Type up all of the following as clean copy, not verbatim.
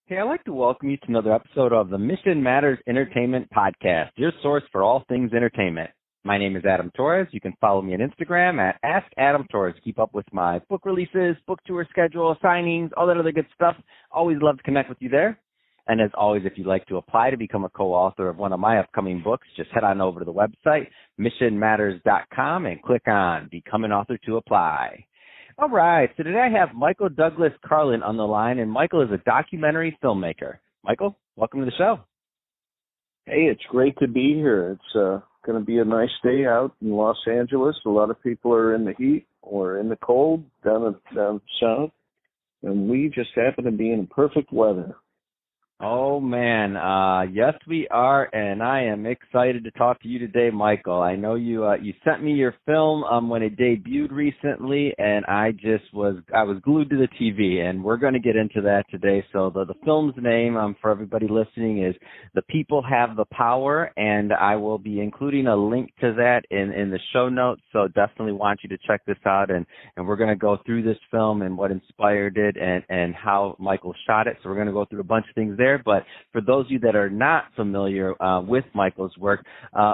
Hey, I'd like to welcome you to another episode of the Mission Matters Entertainment Podcast, your source for all things entertainment. My name is Adam Torres. You can follow me on Instagram at AskAdamTorres. Keep up with my book releases, book tour schedule, signings, all that other good stuff. Always love to connect with you there. And as always, if you'd like to apply to become a co-author of one of my upcoming books, just head on over to the website, missionmatters.com, and click on Become an Author to apply. All right, so today I have Michael Douglas Carlin on the line, and Michael is a documentary filmmaker. Michael, welcome to the show. Hey, it's great to be here. It's going to be a nice day out in Los Angeles. A lot of people are in the heat or in the cold down south, and we just happen to be in perfect weather. Oh, man. Yes, we are, and I am excited to talk to you today, Michael. I know you sent me your film when it debuted recently, and I was glued to the TV, and we're going to get into that today. So the film's name for everybody listening is The People Have the Power, and I will be including a link to that in the show notes, so definitely want you to check this out, and we're going to go through this film and what inspired it and how Michael shot it. So we're going to go through a bunch of things there. But for those of you that are not familiar with Michael's work,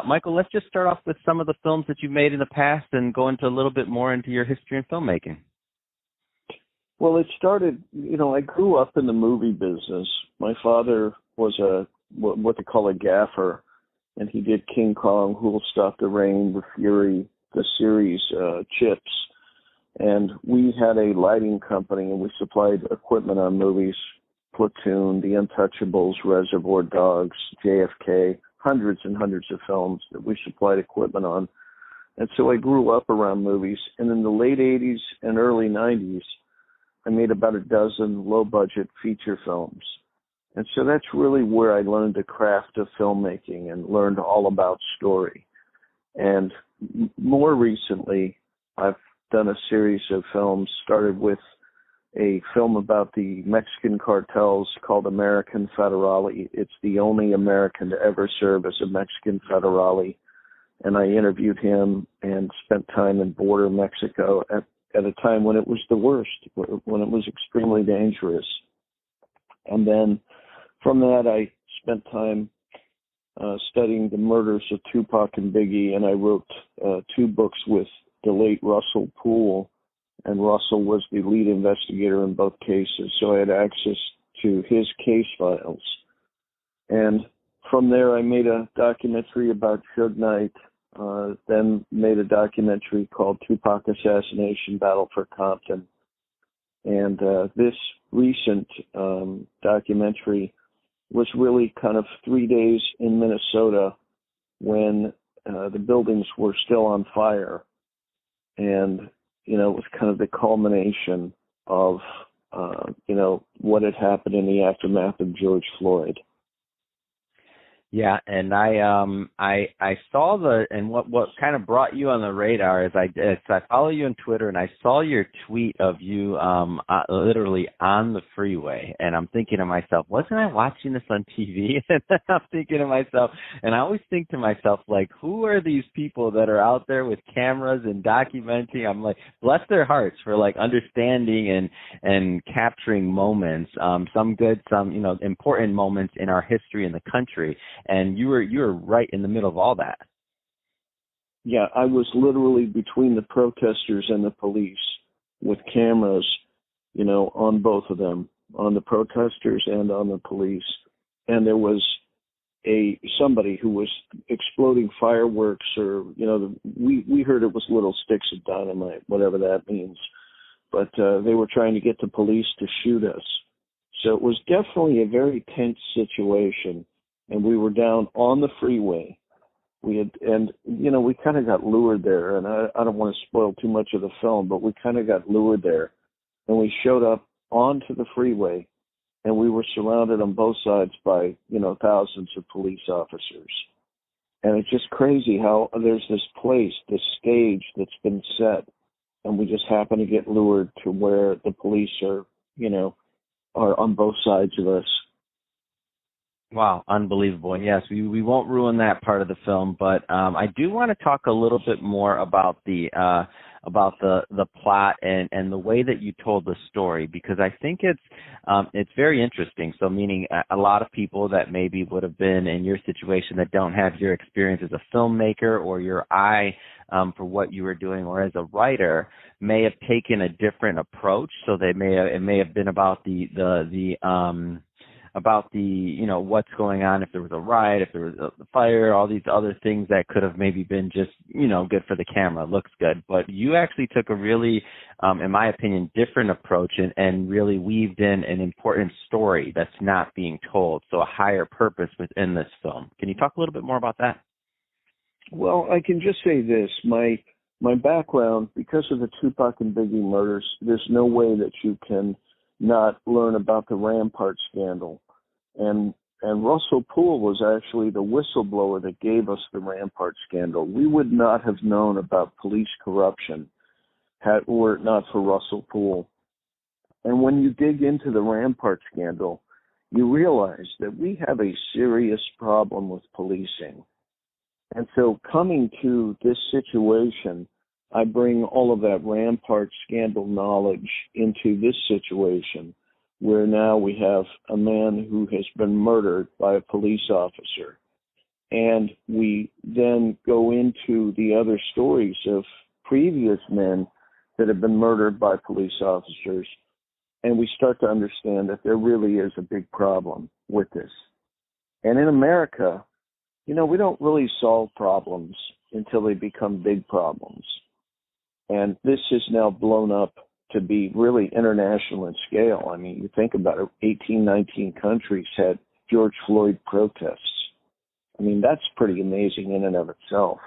Michael, let's just start off with some of the films that you've made in the past and go into a little bit more into your history in filmmaking. Well, it started, I grew up in the movie business. My father was what they call a gaffer, and he did King Kong, Who'll Stop the Rain, The Fury, the series Chips. And we had a lighting company, and we supplied equipment on movies. Platoon, The Untouchables, Reservoir Dogs, JFK, hundreds and hundreds of films that we supplied equipment on. And so I grew up around movies. And in the late 80s and early 90s, I made about a dozen low-budget feature films. And so that's really where I learned the craft of filmmaking and learned all about story. And more recently, I've done a series of films, started with a film about the Mexican cartels called American Federale. It's the only American to ever serve as a Mexican Federale. And I interviewed him and spent time in border Mexico at a time when it was the worst, when it was extremely dangerous. And then from that, I spent time studying the murders of Tupac and Biggie, and I wrote two books with the late Russell Poole, and Russell was the lead investigator in both cases, so I had access to his case files. And from there, I made a documentary about Suge Knight, then made a documentary called Tupac Assassination, Battle for Compton. And this recent documentary was really kind of 3 days in Minnesota when the buildings were still on fire. And it was kind of the culmination of, what had happened in the aftermath of George Floyd. Yeah, and I saw what kind of brought you on the radar is I follow you on Twitter, and I saw your tweet of you literally on the freeway, and I'm thinking to myself, wasn't I watching this on TV? And then I'm thinking to myself, and I always think to myself, like, who are these people that are out there with cameras and documenting? I'm like, bless their hearts for like understanding and capturing moments, some good, some important moments in our history in the country. And you were right in the middle of all that. Yeah, I was literally between the protesters and the police with cameras, on both of them, on the protesters and on the police. And there was somebody who was exploding fireworks, or we heard it was little sticks of dynamite, whatever that means. But they were trying to get the police to shoot us. So it was definitely a very tense situation. And we were down on the freeway. We kind of got lured there, and I don't want to spoil too much of the film, but we kind of got lured there. And we showed up onto the freeway, and we were surrounded on both sides by, thousands of police officers. And it's just crazy how there's this place, this stage that's been set, and we just happen to get lured to where the police are on both sides of us. Wow, unbelievable. And yes, we won't ruin that part of the film, but I do want to talk a little bit more about the plot and the way that you told the story, because I think it's very interesting. So meaning a lot of people that maybe would have been in your situation that don't have your experience as a filmmaker or your eye for what you were doing or as a writer may have taken a different approach. So it may have been about what's going on, if there was a riot, if there was a fire, all these other things that could have maybe been just, good for the camera, looks good. But you actually took a really, in my opinion, different approach and really weaved in an important story that's not being told. So a higher purpose within this film. Can you talk a little bit more about that? Well, I can just say this. My background, because of the Tupac and Biggie murders, there's no way that you can not learn about the Rampart scandal. And Russell Poole was actually the whistleblower that gave us the Rampart scandal. We would not have known about police corruption were it not for Russell Poole. And when you dig into the Rampart scandal, you realize that we have a serious problem with policing. And so coming to this situation, I bring all of that Rampart scandal knowledge into this situation, where now we have a man who has been murdered by a police officer. And we then go into the other stories of previous men that have been murdered by police officers. And we start to understand that there really is a big problem with this. And in America, we don't really solve problems until they become big problems. And this has now blown up to be really international in scale. I mean, you think about it, 18, 19 countries had George Floyd protests. I mean, that's pretty amazing in and of itself.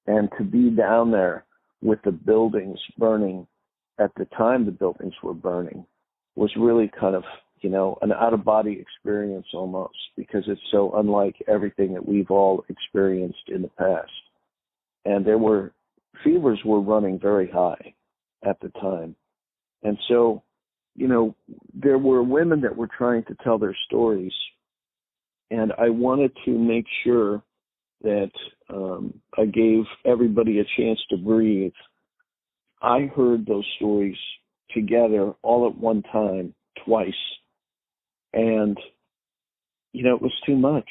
And to be down there with the buildings burning at the time the buildings were burning was really kind of, an out-of-body experience almost, because it's so unlike everything that we've all experienced in the past. And fevers were running very high at the time. And so, there were women that were trying to tell their stories. And I wanted to make sure that I gave everybody a chance to breathe. I heard those stories together all at one time, twice. And, it was too much.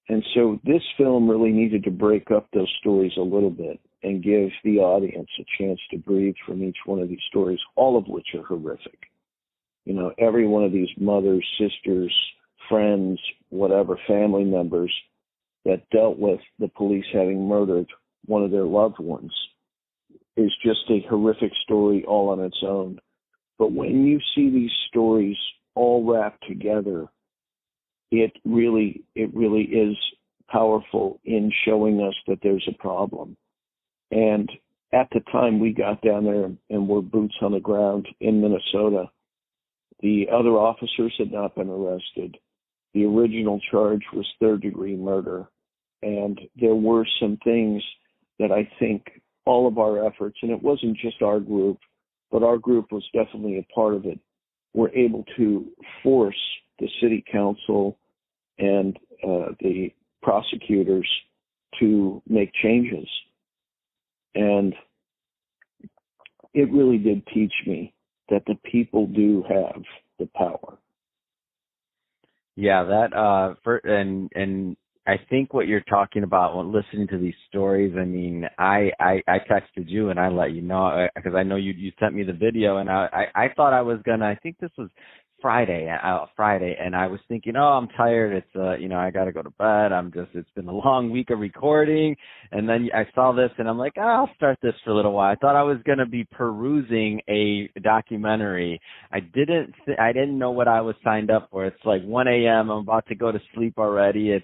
And so this film really needed to break up those stories a little bit and give the audience a chance to breathe from each one of these stories, all of which are horrific. Every one of these mothers, sisters, friends, whatever, family members that dealt with the police having murdered one of their loved ones is just a horrific story all on its own. But when you see these stories all wrapped together, it really is powerful in showing us that there's a problem. And at the time we got down there and were boots on the ground in Minnesota, the other officers had not been arrested. The original charge was third-degree murder. And there were some things that I think all of our efforts, and it wasn't just our group, but our group was definitely a part of it, were able to force the city council and the prosecutors to make changes. And it really did teach me that the people do have the power. Yeah, and I think what you're talking about when listening to these stories, I mean, I texted you and I let you know, because I know you sent me the video, and I thought I was I think this was Friday, and I was thinking, I'm tired. It's I got to go to bed. It's been a long week of recording, and then I saw this, and I'm like, I'll start this for a little while. I thought I was gonna be perusing a documentary. I didn't know what I was signed up for. It's like 1 a.m. I'm about to go to sleep already. And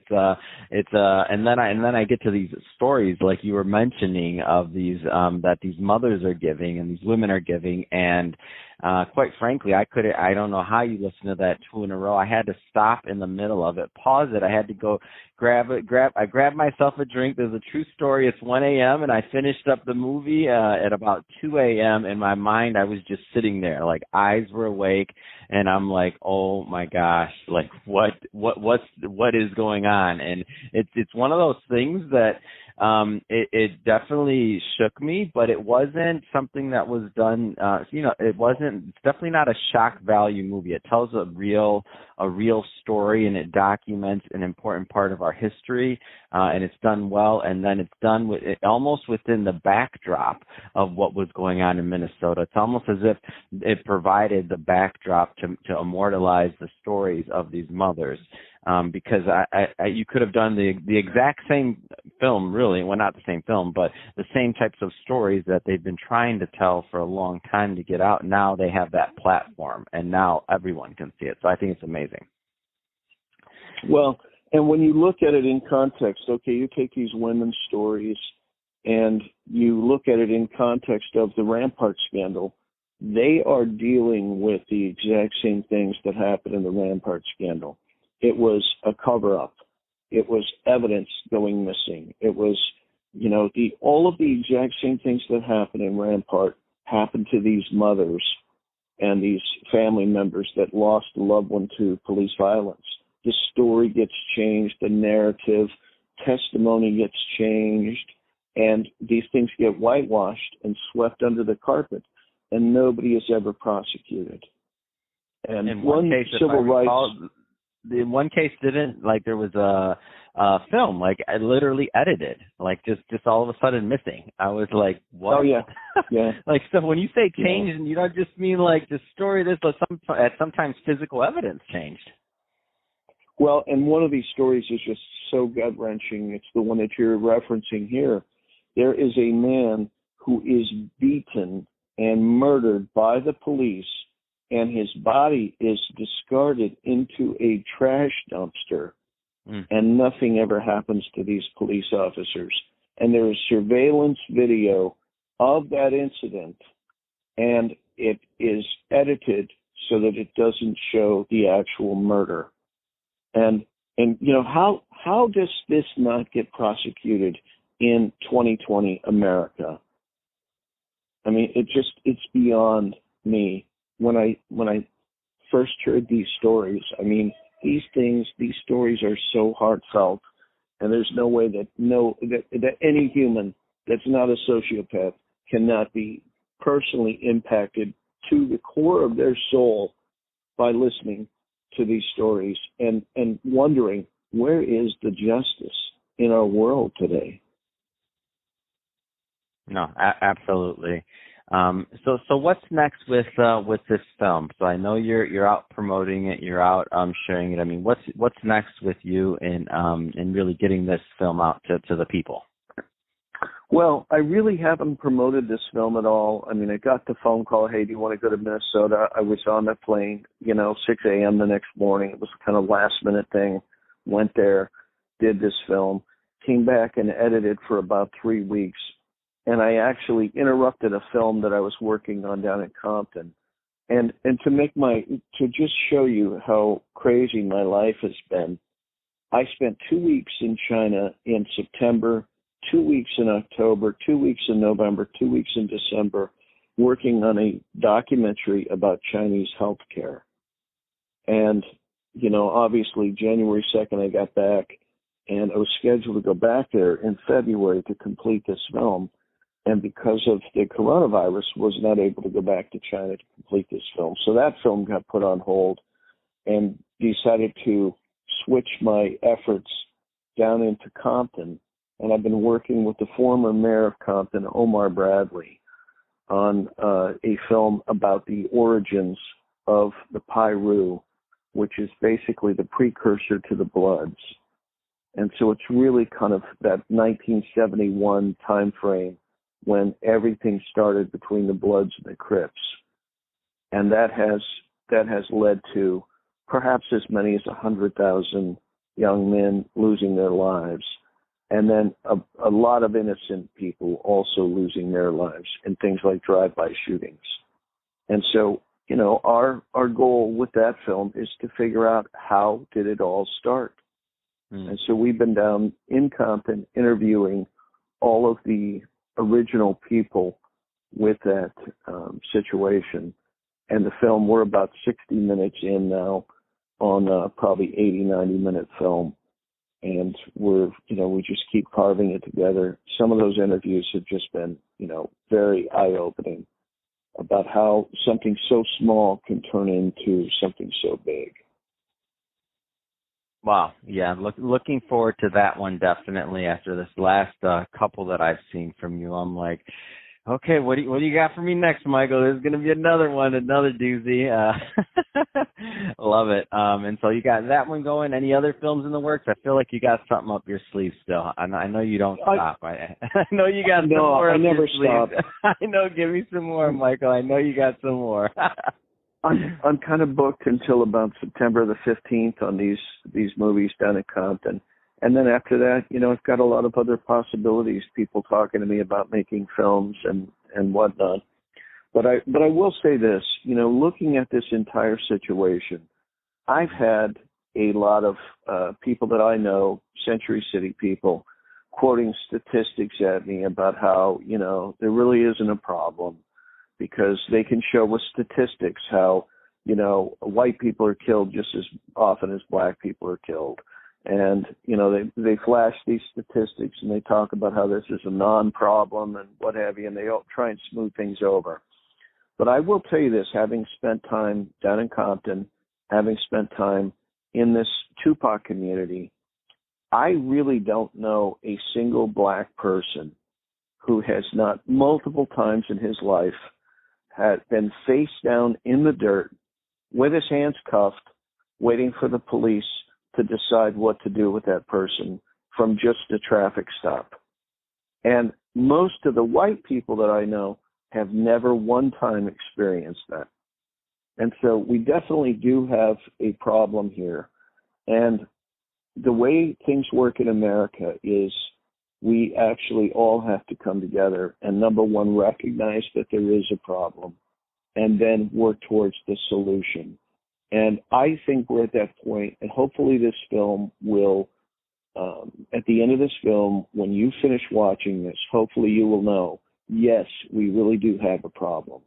then I get to these stories like you were mentioning of these that these mothers are giving and these women are giving, and quite frankly, I don't know how you listen to that two in a row. I had to stop in the middle of it, pause it. I had to go I grabbed myself a drink. There's a true story. It's 1 a.m. and I finished up the movie at about 2 a.m. In my mind, I was just sitting there, like eyes were awake, and I'm like, oh my gosh, like what is going on? And it's one of those things that it definitely shook me, but it wasn't something that was done. It's definitely not a shock value movie. It tells a real story, and it documents an important part of our history, and it's done well. And then it's done with it almost within the backdrop of what was going on in Minnesota. It's almost as if it provided the backdrop to immortalize the stories of these mothers. Because you could have done the exact same film, really. Well, not the same film, but the same types of stories that they've been trying to tell for a long time to get out. Now they have that platform, and now everyone can see it. So I think it's amazing. Well, and when you look at it in context, okay, you take these women's stories and you look at it in context of the Rampart scandal, they are dealing with the exact same things that happened in the Rampart scandal. It was a cover-up. It was evidence going missing. It was, all of the exact same things that happened in Rampart happened to these mothers and these family members that lost a loved one to police violence. The story gets changed, the narrative, testimony gets changed, and these things get whitewashed and swept under the carpet, and nobody is ever prosecuted. And in one case, civil rights... In one case, there was a film, like I literally edited, like just all of a sudden missing. I was like, what? Oh, yeah. Yeah. Like, so when you say change, and you don't just mean like the story, but sometimes physical evidence changed. Well, and one of these stories is just so gut-wrenching. It's the one that you're referencing here. There is a man who is beaten and murdered by the police, and his body is discarded into a trash dumpster, and nothing ever happens to these police officers. And there is surveillance video of that incident, and it is edited so that it doesn't show the actual murder. And how does this not get prosecuted in 2020 America? I mean, it's beyond me. When I first heard these stories, I mean, these stories are so heartfelt, and there's no way that any human that's not a sociopath cannot be personally impacted to the core of their soul by listening to these stories and wondering, where is the justice in our world today? No, absolutely. So what's next with this film? So I know you're out promoting it, you're out sharing it. I mean, what's next with you in really getting this film out to the people? Well, I really haven't promoted this film at all. I mean, I got the phone call, hey, do you want to go to Minnesota? I was on the plane, 6 a.m. the next morning. It was kind of last minute thing. Went there, did this film, came back and edited for about 3 weeks. And I actually interrupted a film that I was working on down in Compton. And to just show you how crazy my life has been, I spent 2 weeks in China in September, 2 weeks in October, 2 weeks in November, 2 weeks in December, working on a documentary about Chinese healthcare. And, obviously January 2nd I got back, and I was scheduled to go back there in February to complete this film. And because of the coronavirus, was not able to go back to China to complete this film. So that film got put on hold, and decided to switch my efforts down into Compton. And I've been working with the former mayor of Compton, Omar Bradley, on a film about the origins of the Piru, which is basically the precursor to the Bloods. And so it's really kind of that 1971 time frame when everything started between the Bloods and the Crips. And that has led to perhaps as many as 100,000 young men losing their lives, and then a lot of innocent people also losing their lives in things like drive-by shootings. And so, our goal with that film is to figure out how did it all start. And so we've been down in Compton interviewing all of the original people with that situation. And the film, we're about 60 minutes in now on probably 90-minute film. And we just keep carving it together. Some of those interviews have just been, very eye-opening about how something so small can turn into something so big. Wow. Yeah. Looking forward to that one, definitely. After this last couple that I've seen from you, I'm like, okay, what do you got for me next, Michael? There's going to be another one, another doozy. Love it. And so you got that one going. Any other films in the works? I feel like you got something up your sleeve still. I know you don't stop. I know you got some more. I never stop. I know. Give me some more, Michael. I know you got some more. I'm kind of booked until about September the 15th on these movies down in Compton. And then after that, I've got a lot of other possibilities, people talking to me about making films and whatnot. But I will say this, looking at this entire situation, I've had a lot of people that I know, Century City people, quoting statistics at me about how, there really isn't a problem, because they can show with statistics how, white people are killed just as often as black people are killed. And, they flash these statistics and they talk about how this is a non-problem and what have you, and they all try and smooth things over. But I will tell you this, having spent time down in Compton, having spent time in this Tupac community, I really don't know a single black person who has not multiple times in his life had been face down in the dirt with his hands cuffed, waiting for the police to decide what to do with that person from just a traffic stop. And most of the white people that I know have never one time experienced that. And so we definitely do have a problem here. And the way things work in America is we actually all have to come together and, number one, recognize that there is a problem and then work towards the solution. And I think we're at that point, and hopefully this film will, at the end of this film, when you finish watching this, hopefully you will know, yes, we really do have a problem.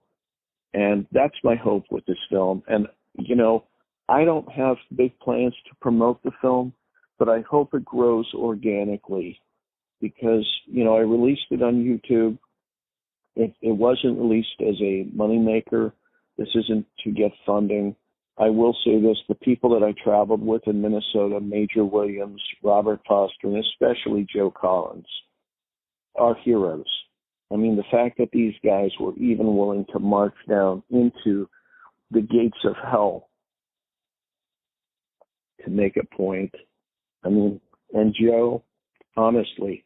And that's my hope with this film. And, I don't have big plans to promote the film, but I hope it grows organically because, I released it on YouTube. It wasn't released as a moneymaker. This isn't to get funding. I will say this, the people that I traveled with in Minnesota, Major Williams, Robert Foster, and especially Joe Collins, are heroes. I mean, the fact that these guys were even willing to march down into the gates of hell to make a point. I mean, and Joe, honestly,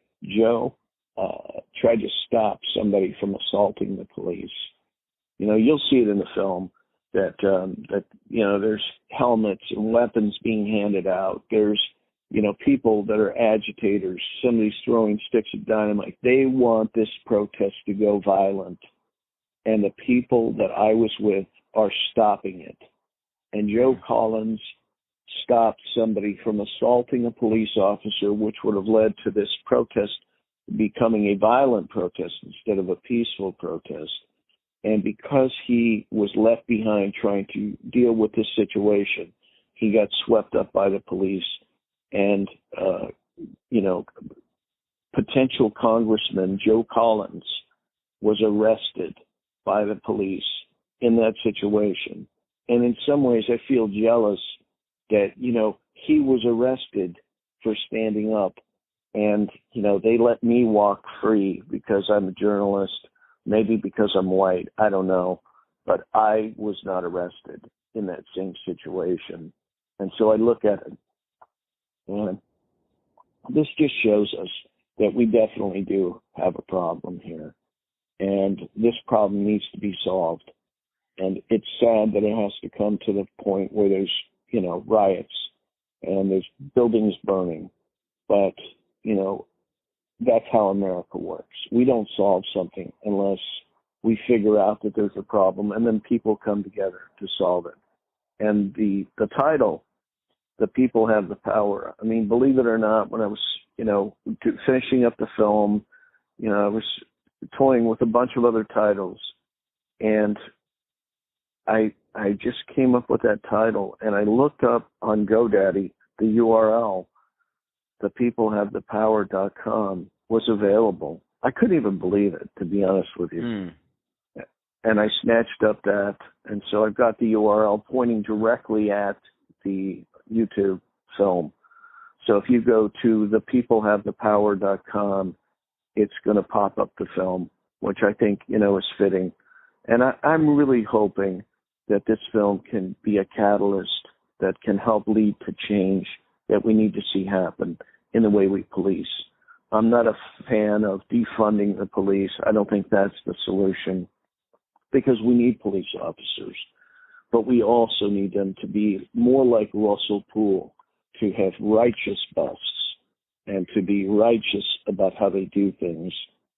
tried to stop somebody from assaulting the police. You'll see it in the film that there's helmets and weapons being handed out. There's, people that are agitators. Somebody's throwing sticks of dynamite. They want this protest to go violent. And the people that I was with are stopping it. And Joe Collins stopped somebody from assaulting a police officer, which would have led to this protest becoming a violent protest instead of a peaceful protest. And because he was left behind trying to deal with this situation, he got swept up by the police. And, potential Congressman Joe Collins was arrested by the police in that situation. And in some ways, I feel jealous that, he was arrested for standing up. And, they let me walk free because I'm a journalist, maybe because I'm white, I don't know. But I was not arrested in that same situation. And so I look at it, and this just shows us that we definitely do have a problem here. And this problem needs to be solved. And it's sad that it has to come to the point where there's, riots and there's buildings burning. But, that's how America works. We don't solve something unless we figure out that there's a problem, and then people come together to solve it. And the title, The People Have the Power. I mean, believe it or not, when I was, finishing up the film, I was toying with a bunch of other titles, and I just came up with that title, and I looked up on GoDaddy the URL, thepeoplehavethepower.com, was available. I couldn't even believe it, to be honest with you. And I snatched up that, and so I've got the URL pointing directly at the YouTube film. So if you go to thepeoplehavethepower.com, it's going to pop up the film, which I think, is fitting. And I'm really hoping that this film can be a catalyst that can help lead to change that we need to see happen in the way we police. I'm not a fan of defunding the police. I don't think that's the solution, because we need police officers, but we also need them to be more like Russell Poole, to have righteous busts and to be righteous about how they do things,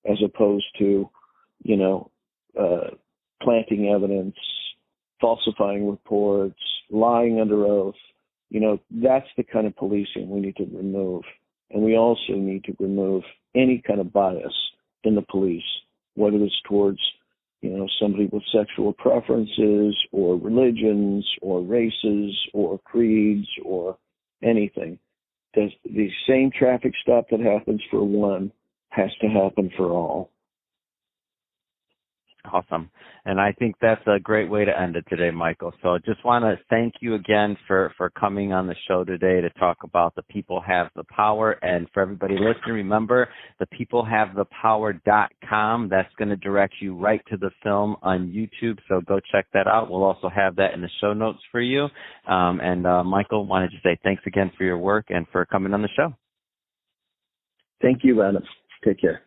as opposed to, planting evidence, falsifying reports, lying under oath. That's the kind of policing we need to remove. And we also need to remove any kind of bias in the police, whether it's towards, somebody with sexual preferences or religions or races or creeds or anything. The same traffic stop that happens for one has to happen for all. Awesome. And I think that's a great way to end it today, Michael. So I just want to thank you again for coming on the show today to talk about The People Have the Power. And for everybody listening, remember, thepeoplehavethepower.com. That's going to direct you right to the film on YouTube. So go check that out. We'll also have that in the show notes for you. Michael, wanted to say thanks again for your work and for coming on the show. Thank you, Adam. Take care.